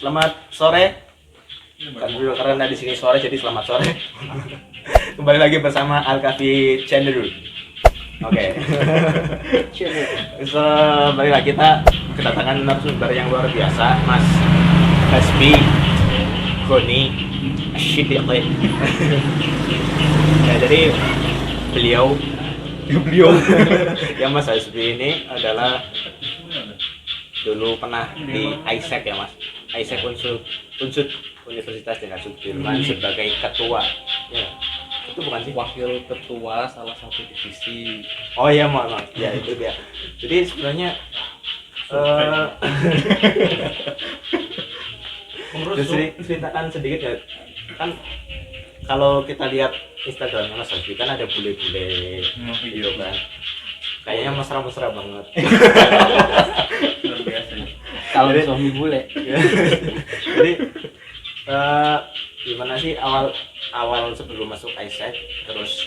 Selamat sore. Karena di sini sore jadi selamat sore. Kembali lagi bersama Alkafi Channel. Oke. So, balik lagi kita kedatangan narasumber yang luar biasa, Mas Hasbi Goni Shiddiqi. Ya, jadi beliau ya Mas Hasbi ini adalah dulu pernah di ISEC ya Mas, ISEC Unsud Universitas Jenderal Sudirman sebagai ketua. Ya, itu bukan sih wakil ketua salah satu divisi. Oh iya maaf ya itu dia. Jadi sebenarnya ceritakan sedikit ya, kan kalau kita lihat Instagramnya Mas Hasbi kan ada bule-bule gitu kan, kayaknya mesra-mesra banget. Luar biasa. Kalau suami bule. Jadi gimana sih awal sebelum masuk ISEC, terus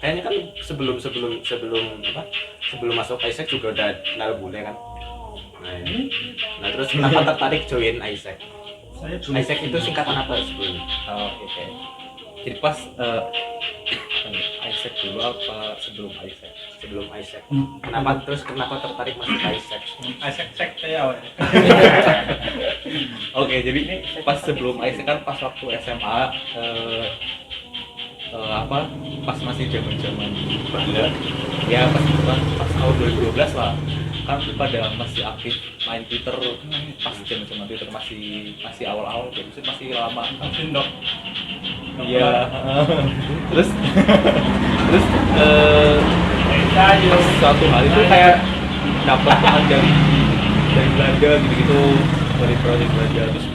kayaknya kan sebelum masuk ISEC juga udah kenal bule kan. Nah terus kenapa tertarik join ISEC? ISEC itu singkatan apa sebelumnya? Oh, oke. Jadi pas ISEC dulu apa sebelum ISEC? Sebelum ISEC. Kenapa tertarik masuk ISEC? ISEC ya awalnya. Oke, jadi ini pas sebelum ISEC kan pas waktu SMA pas masih zaman bangga ya, pas tahun 2012 lah kan pada masih aktif main Twitter, pas zaman Twitter masih awal-awal, jadi masih lama kan dok. Iya. terus pas suatu hari itu kayak dapat teman dari Belanda gitu dari project Belanda, terus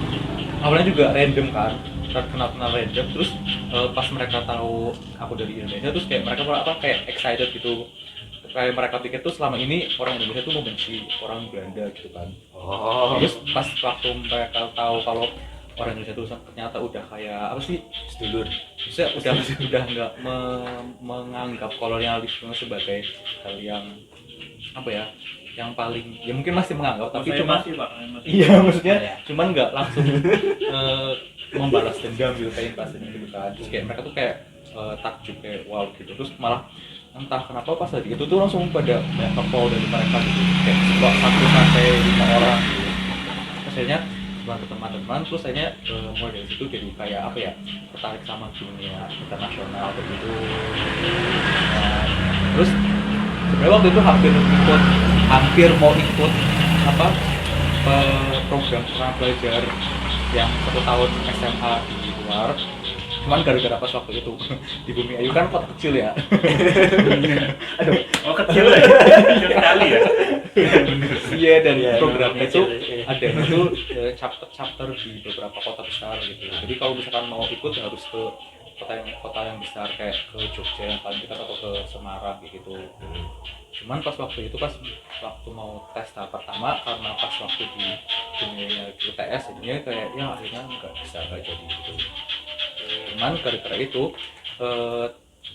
awalnya juga random kan, kenal random, terus pas mereka tahu aku dari Indonesia, terus kayak mereka kayak excited gitu, kayak mereka pikir tuh selama ini orang Indonesia tuh membenci orang Belanda gitu kan. Terus pas waktu mereka tahu kalau orang Indonesia tuh ternyata udah kayak apa sih, sedulur, bisa udah nggak menganggap kolonialisme sebagai hal yang apa ya, yang paling ya mungkin masih menganggap, tapi cuma iya maksudnya cuman nggak langsung membalas dendam gitu kayak invasinya gitu kan. Terus kayak mereka tuh kayak takjub kayak wow gitu, terus malah entah kenapa pas tadi itu tuh langsung pada nge-call dari mereka gitu, kayak 1-5 orang gitu. Terus akhirnya teman-teman, terus akhirnya mulai dari situ jadi kayak apa ya, tertarik sama dunia internasional begitu. Terus sebenarnya waktu itu hampir mau ikut program belajar yang 1 tahun SMA di luar, cuman gara-gara pas waktu itu di Bumi Ayu kan kota kecil ya. Kecil sekali ya. Iya, dan programnya itu ada itu chapter di beberapa kota besar gitu. Jadi kalau misalkan mau ikut harus ke kota yang besar kayak ke Jogja yang paling dekat atau ke Semarang gitu. Cuman pas waktu itu waktu mau tes tahap pertama, karena pas waktu di dunia UTS jadinya kayak ya akhirnya nggak jadi gitu. Cuman gara-gara itu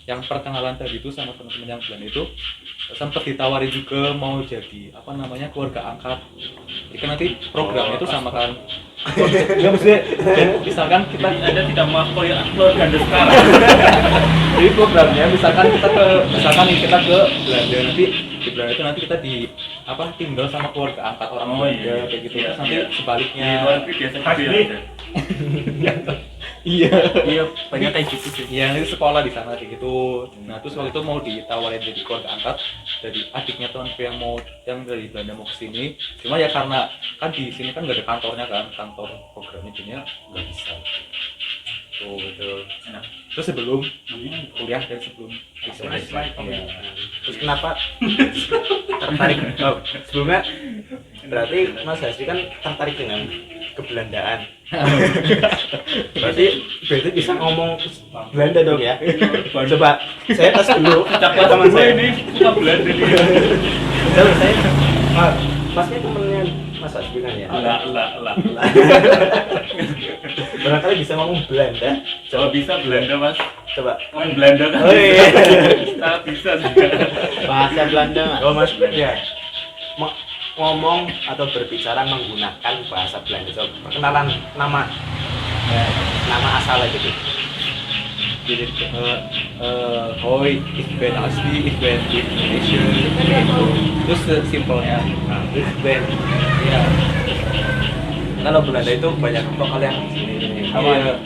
yang perkenalan tadi itu sama teman-teman yang Belanda itu sempat ditawarin juga mau jadi keluarga angkat. Jadi kan nanti programnya itu sama kan. Ya maksudnya misalkan Anda tidak mengakui keluarga Anda sekarang. Jadi programnya misalkan kita ke Belanda, nanti di Belanda itu nanti kita tinggal sama keluarga angkat orang Belanda kayak gitu. Terus nanti sebaliknya. Di luar negeri biasa gitu ya. Iya, banyak kayak gitu sih. Iya, nanti sekolah di sana kayak gitu. Nah, terus waktu itu mau ditawarin jadi keluarga angkat dari adiknya temanku yang dari Belanda mau kesini. Cuma ya karena kan di sini kan nggak ada kantornya kan, kantor programnya jadinya nggak bisa. Tuh betul. Nah, terus sebelum kuliah dan sebelum Ya. Terus kenapa tertarik? Sebelumnya berarti Mas Hasbi kan tertarik dengan kebelandaan. Berarti bisa ngomong Belanda dong ya. Coba saya tes dulu. Teman saya ini suka Belanda dia. Saya Masnya temennya Mas Hasbi kan ya? Lah. Barangkali bisa ngomong Belanda. Coba bisa Belanda Mas. Coba. Main Belanda kan? Oh iya. Bisa sih. Bahasa Belanda. Oh Mas. Iya. ngomong atau berbicara menggunakan bahasa Belanda. Coba perkenalan nama asalnya gitu. Jadi hoi, ich bin asli, ich bin Indonesia gitu. Terus simpelnya, ich bin ya. Kalau Belanda itu banyak vokal yang di sini. Iya.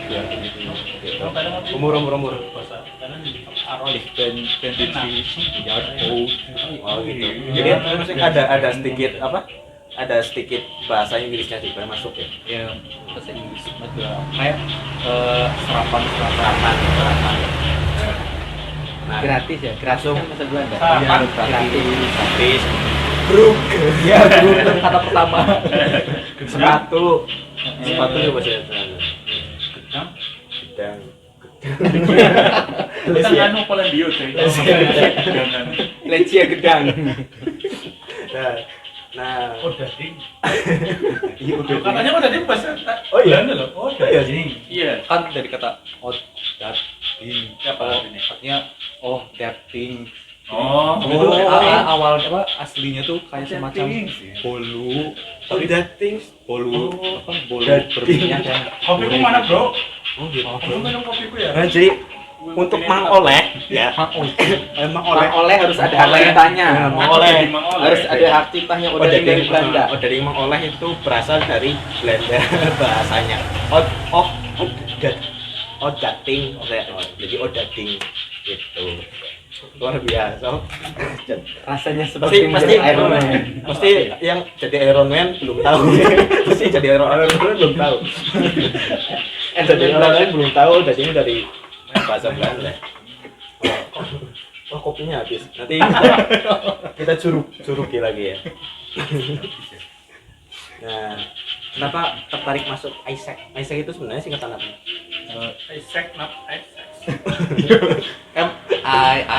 Ya, gitu. Umur. Ich bin 23 years old. Oh gitu. Jadi ada sedikit apa? Ada sedikit bahasa Inggrisnya juga masuk ya. Ya, bahasa Inggris ada kayak serapan. Nah, Gratis ya, gratis Langsung. kan bahasa Belanda. Iya, gratis. Brook. Ya, brook itu kata pertama. Sepatu itu bahasa Belanda. Gedang. Kita anu Polandia coy. Jangan. Lecia gedang. Nah, Dating. iya udah. Katanya Dating bahasa Oh iya? Belanda loh. Iya. Iya. Kan dari kata dating. Apa artinya? Artinya dating. Oh. Itu Oh. awal apa aslinya tuh kayak semacam Dating. bolu. Oh, dating. Bolu apa bolu Dating. berminyak yang Kopiku mana, Bro? Oh gitu. Kamu minum kopiku ya? Nah, jadi untuk mengoleh ya, Mang oleh harus ada hak Oleh. ciptanya. Nah, mengoleh. Harus ada hak ciptanya udah dari Belanda. Odading mengoleh itu berasal dari Belanda bahasanya. Odating. Jadi odading gitu. Luar biasa. Rasanya Pasti seperti menjadi Iron Man. pasti yang jadi Iron Man belum tahu. Pasti jadi Iron Man belum tahu. Jadi Iron Man belum tahu jadi dari bahasa Belanda. Oh, kopinya habis. Nanti kita juruki lagi ya. Nah, kenapa tertarik masuk Isaac? Isaac itu sebenarnya singkatan apa? Isaac, not Isaac.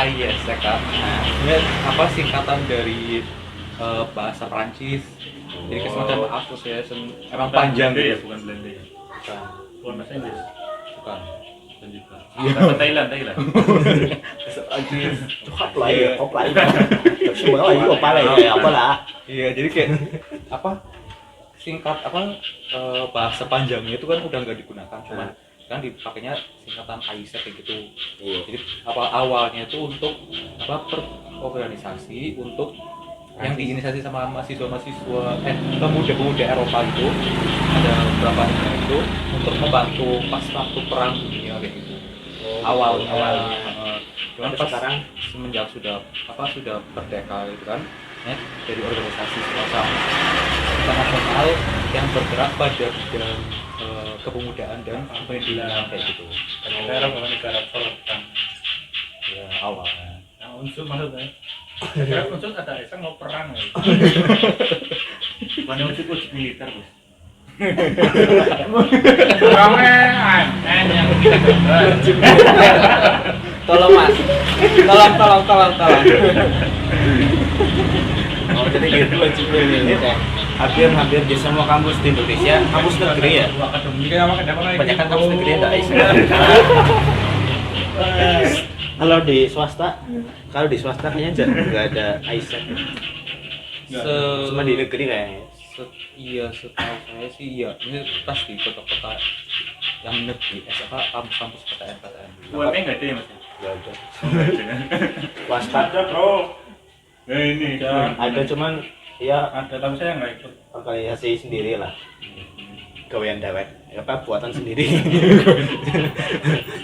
ISEC kan. Nah, ini apa singkatan dari bahasa Prancis. Jadi kayak semacam association emang panjang ya, gitu. bukan Belanda ya. Bukan bahasa Inggris. Bukan. Dan juga. Bahasa Thailand. Cokap lah ya, kop lah. Semua lagi apa lah ya, apa lah. Iya, jadi kayak apa singkat apa bahasa panjangnya itu kan udah nggak digunakan, cuman kan dipakainya singkatan ISEC kayak gitu. Iya. Jadi apa awalnya itu untuk apa organisasi untuk yang diinisiasi sama mahasiswa-mahasiswa pemuda-pemuda Eropa itu, ada beberapa negara itu untuk membantu pas waktu perang dunia kayak gitu. Awalnya. Cuman pas sekarang semenjak sudah merdeka gitu kan, ya, dari organisasi semacam internasional yang bergerak pada bidang kepemudaan dan pendidikan kayak gitu. Negara bukan negara perang. Ya awalnya. Nah, unsur maksudnya. Negara unsur ada Isaac mau perang ya. Mana unsur militer, Bos. Tolong Mas. Tolong. Oh, jadi gitu wajib militer. Hampir di semua kampus di Indonesia, kampus negeri ya. Banyak kan kampus negeri ada Isaac. Kalau di swasta kayaknya nggak ada Isaac. Cuma di negeri kayaknya. Iya, setahu saya sih iya. Ini pas di kota-kota yang negeri, kampus-kampus PTN. UMP nggak ada ya, Mas? Nggak ada. Swasta Swasta Bro. Nah, ini. ada, cuman ya Ada, tapi saya nggak ikut. organisasi sendiri lah. Gawean dewek, apa buatan sendiri.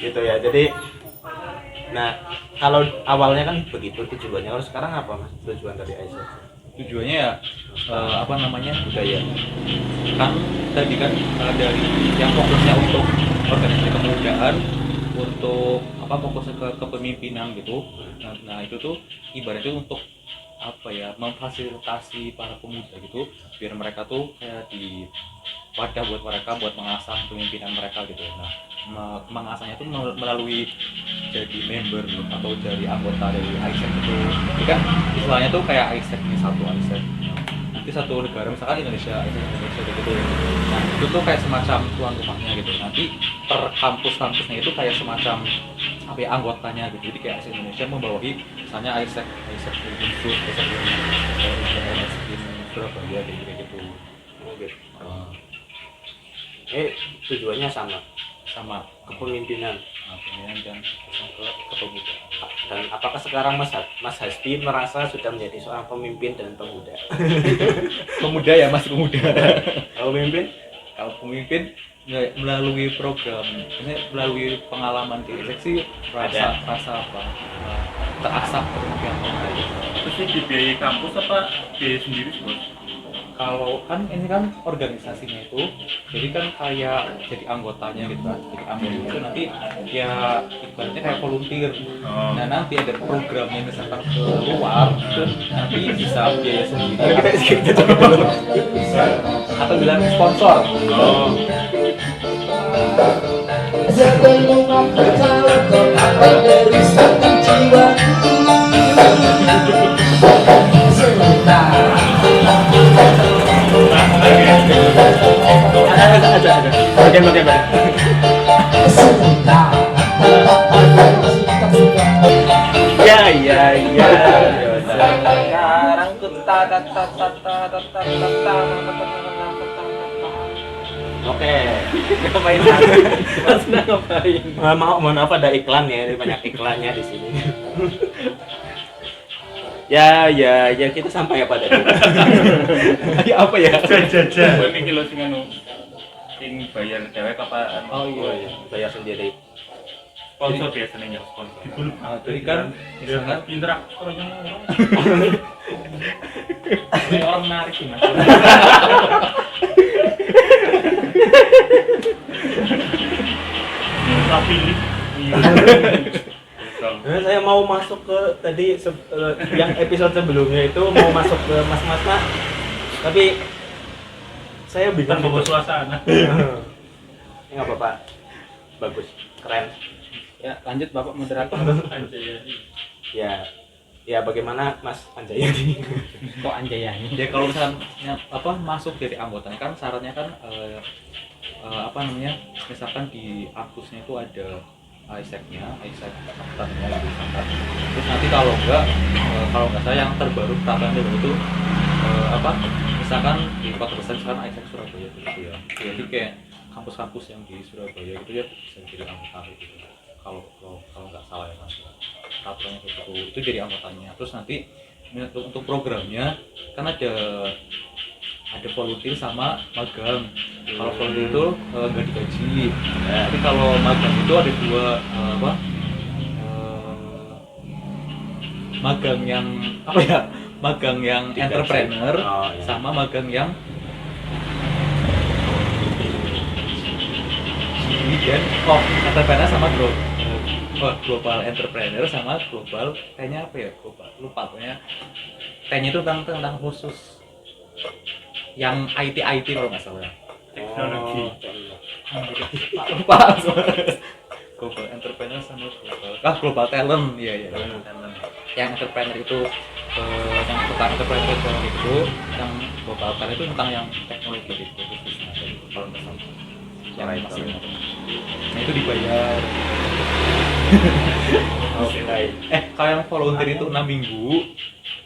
Gitu ya. Jadi nah, kalau awalnya kan begitu tujuannya. Kalau sekarang apa Mas tujuan dari Isaac? Tujuannya ya apa namanya budaya kan tadi kan dari yang fokusnya untuk organisasi kepemudaan untuk apa fokusnya ke kepemimpinan gitu. Nah itu tuh ibaratnya untuk apa ya memfasilitasi para pemuda gitu biar mereka tuh kayak di wadah buat mereka buat mengasah kepemimpinan mereka gitu. Nah mengasahnya itu melalui jadi member atau jadi anggota dari ISEC itu. Jadi kan istilahnya tuh kayak ISEC ini satu ISEC. Nanti satu negara misalkan Indonesia gitu. Nah itu tuh kayak semacam tuan rumahnya gitu. Nanti per kampusnya itu kayak semacam apa ya, anggotanya gitu. Jadi kayak AISEC Indonesia membawahi misalnya AISEC Unsur, AISEC Surabaya kayak gitu. Oh, gitu. Uh, Tujuannya sama, sama kepemimpinan. pemilihan dan kepemudaan. Dan apakah sekarang Mas Hasbi merasa sudah menjadi seorang pemimpin dan pemuda? Pemuda ya Mas, pemuda. Kalau pemimpin? Kalau pemimpin ya, melalui program, ini melalui pengalaman di AISEC sih rasa apa? Terasah kepemimpinan. Terus ini dibiayai kampus apa biaya sendiri sih bos? Kalau kan ini kan organisasinya itu, jadi kan kayak jadi anggotanya gitu kan, jadi anggota itu nanti ya ibaratnya kayak volunteer. Nah nanti ada programnya misalkan ke luar, itu nanti bisa biaya sendiri. Atau bilang sponsor. Oh. Sebelum aku tahu kau dapat merisaukan jiwa Bagian. Ya. Sekarang ku Oke. ngapain? Mas ngapain? Mohon maaf ada iklan ya, ada banyak iklannya di sini. Ya, kita sampai apa tadi? Tadi apa ya? Jajan. Ini kilo sing anu sing bayar dewek apa? Oh iya. Bayar sendiri. Sponsor biasanya sponsor. Jadi kan misalkan Pinter orang ini orang menarik sih mas. Pilih. Saya mau masuk ke tadi yang episode sebelumnya itu mau masuk ke Mas Mak, tapi saya bingung. Tanpa suasana. Ini nggak apa-apa, bagus, keren. Ya, lanjut Bapak moderator. Ya bagaimana Mas Anjayani? Kok Anjayani? ya kalau misalkan masuk jadi anggotanya kan syaratnya kan misalkan di apusnya itu ada AISEC-nya, AISEC angkatannya gitu misalkan. Terus nanti kalau nggak saya yang terbaru peraturan itu misalkan di kota besar misalkan AISEC Surabaya gitu ya. Jadi kayak kampus-kampus yang di Surabaya itu ya bisa jadi anggota gitu. Kalau nggak salah ya Mas. Peraturannya itu jadi anggotanya. Terus nanti untuk programnya kan ada volunteer sama magang. Kalau volunteer itu nggak digaji. Tapi kalau magang itu ada dua magang yang magang yang Digaji. entrepreneur Oh, iya. sama magang yang entrepreneur sama global entrepreneur sama global kayaknya apa ya, global lupa pokoknya kayaknya itu tentang khusus yang IT kalau nggak salah. Teknologi. Lupa global entrepreneur sama global talent iya talent. Yang entrepreneur itu yang tentang entrepreneur itu, yang global talent itu tentang yang teknologi gitu khususnya kalau nggak salah. Yang masih nah itu dibayar. Oke, baik. Kalau yang volunteer itu 6 minggu.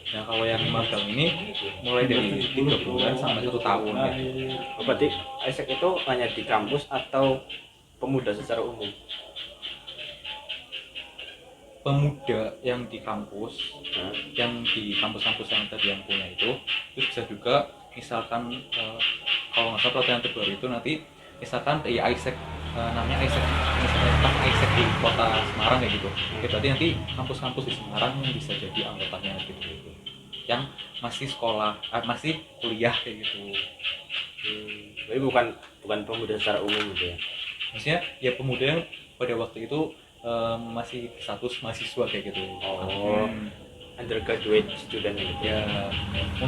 Nah kalau yang magang ini mulai dari 3 bulan sampai 1 tahun ya. Berarti AISEC itu hanya di kampus atau pemuda secara umum? Pemuda yang di kampus, yang di kampus-kampus yang tadi yang punya itu bisa juga misalkan kalau nggak salah pelatihan terbaru itu nanti misalkan ya AISEC namanya AISEC misalnya AISEC di kota Semarang kayak gitu. Berarti nanti kampus-kampus di Semarang yang bisa jadi anggotanya gitu. Yang masih sekolah, masih kuliah kayak gitu. Jadi bukan pemuda secara umum gitu ya? Maksudnya ya pemuda yang pada waktu itu masih status mahasiswa kayak gitu. Undergraduate student gitu. Ya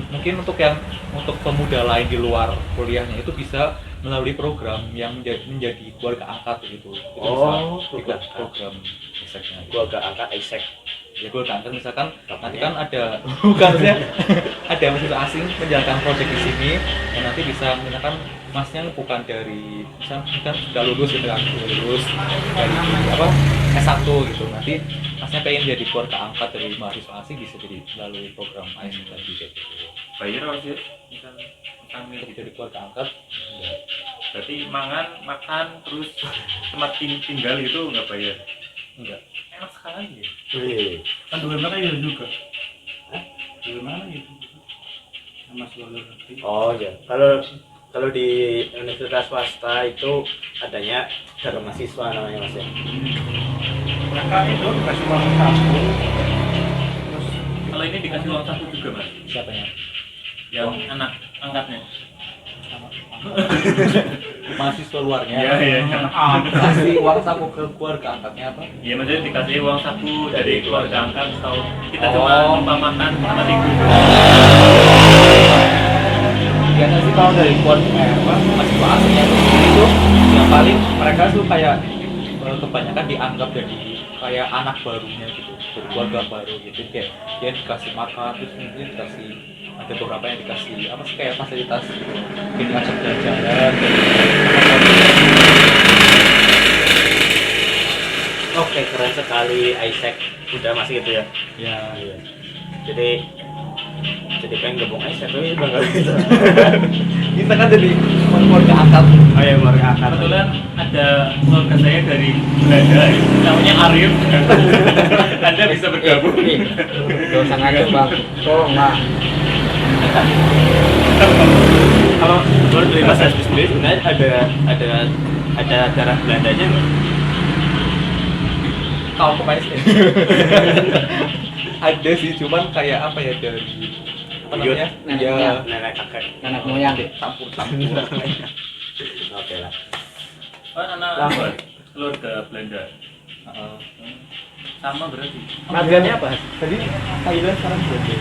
mungkin untuk pemuda lain di luar kuliahnya itu bisa melalui program yang menjadi keluarga angkat gitu. Itu bisa ikut program AISEC-nya. Gua agak angkat AISEC. ya goal keangkat misalkan nanti kan ada bukan maksudnya ada mahasiswa asing menjalankan proyek di sini dan nanti bisa misalkan masnya bukan dari misalkan kan sudah lulus gitu kan lulus dari apa S1 gitu nanti masnya pengen jadi keluar keangkat dari mahasiswa asing bisa jadi melalui program ASN tadi kayak gitu. Bayar apa sih? Misal Untuk jadi keluar keangkat enggak. berarti makan terus tempat tinggal itu nggak bayar. Enggak. Enak sekali ya. Wih. Kan dua mana ya juga. Dua mana itu? Sama seluruh nanti. Oh ya, kalau di universitas swasta itu adanya jarum mahasiswa namanya mas ya. Mereka itu dikasih uang saku. Terus Kalau ini dikasih uang saku juga mas, Siapanya? yang anak angkatnya. Mahasiswa luarnya. Iya iya. Kasih uang saku ke keluarga angkatnya apa? Iya maksudnya dikasih uang saku dari keluarga angkat atau kita Oh. cuma numpang makan sama tidur. Biasa sih kalau dari keluarga mahasiswa asing yang itu yang paling mereka tuh kayak kebanyakan dianggap jadi kayak anak barunya gitu, berkeluarga baru gitu kayak dia dikasih makan terus mungkin dikasih ada beberapa yang dikasih apa sih kayak fasilitas gitu, mungkin diajak jalan-jalan. Oke, keren sekali Isaac. Udah masih gitu ya. Ya, Iya. Jadi pengen gabung Isaac tapi udah nggak bisa. kita kan jadi keluarga angkat. Oh ya keluarga akar. Kebetulan ada keluarga saya dari Belanda, namanya Arif. Anda bisa bergabung. Gak usah ngaco bang. Oh enggak. Kalau menurut dari Mas Hasbi sendiri sebenarnya ada darah Belandanya nggak? Tahu pemain sih. Ada sih, cuman kayak apa ya dari apa Buyut. namanya? Nenek Ya, moyang. Nenek kakek. Anak moyang. campur-campur. Oke lah. Oh, anak keluarga Belanda. Heeh. Sama berarti. Magannya apa? Tadi Thailand sekarang Belanda.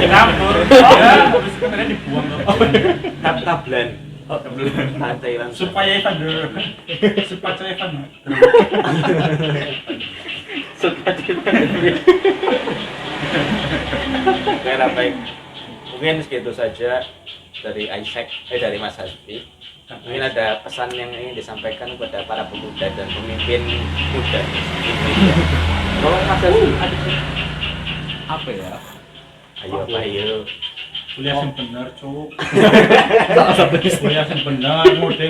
Campur. Ya, terus sebenarnya dibuang. Tablan. Thailand. supaya Evan dulu. Supaya Evan. Oke lah baik. Mungkin segitu saja dari Isaac, dari Mas Hasbi. Mungkin ada pesan yang ingin disampaikan kepada para pemuda dan pemimpin muda Indonesia. Kalau Mas Hasbi ada apa ya? Ayo. Kuliah yang benar, cuk. Salah satu Kuliah yang benar, ngode.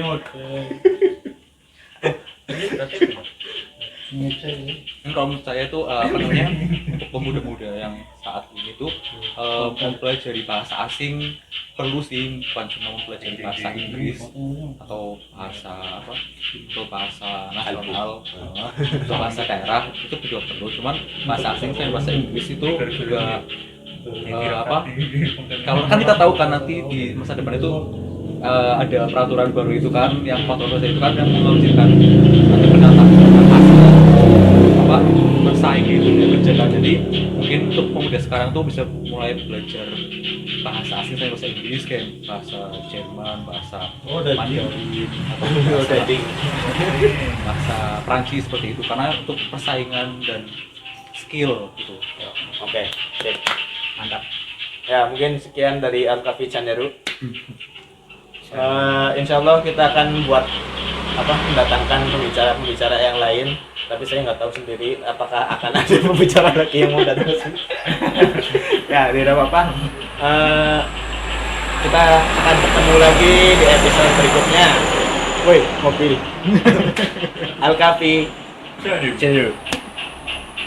Kalau menurut saya tuh apa namanya untuk pemuda-muda yang saat ini tuh mempelajari bahasa asing perlu sih, bukan cuma mempelajari bahasa Inggris atau bahasa apa atau bahasa nasional atau bahasa daerah itu juga perlu, cuman bahasa asing dan bahasa Inggris itu juga apa kalau kan kita tahu kan nanti di masa depan itu ada peraturan baru itu kan yang kontroversi itu kan yang mengawinkan nanti pendatang asing apa bersaing gitu ya kerja. Jadi mungkin untuk pemuda sekarang tuh bisa mulai belajar bahasa asing kayak bahasa Inggris kayak bahasa Jerman, bahasa Mandarin atau bahasa Prancis seperti itu karena untuk persaingan dan skill gitu. Oke, sip. Mantap. Ya, mungkin sekian dari Al-Kafi Chanderu. Insya Allah kita akan buat mendatangkan pembicara yang lain, tapi saya nggak tahu sendiri apakah akan ada pembicara lagi yang mau datang ke sini. Ya, tidak apa-apa. Kita akan bertemu lagi di episode berikutnya. Woi, mobil. Al-Kafi Chanderu.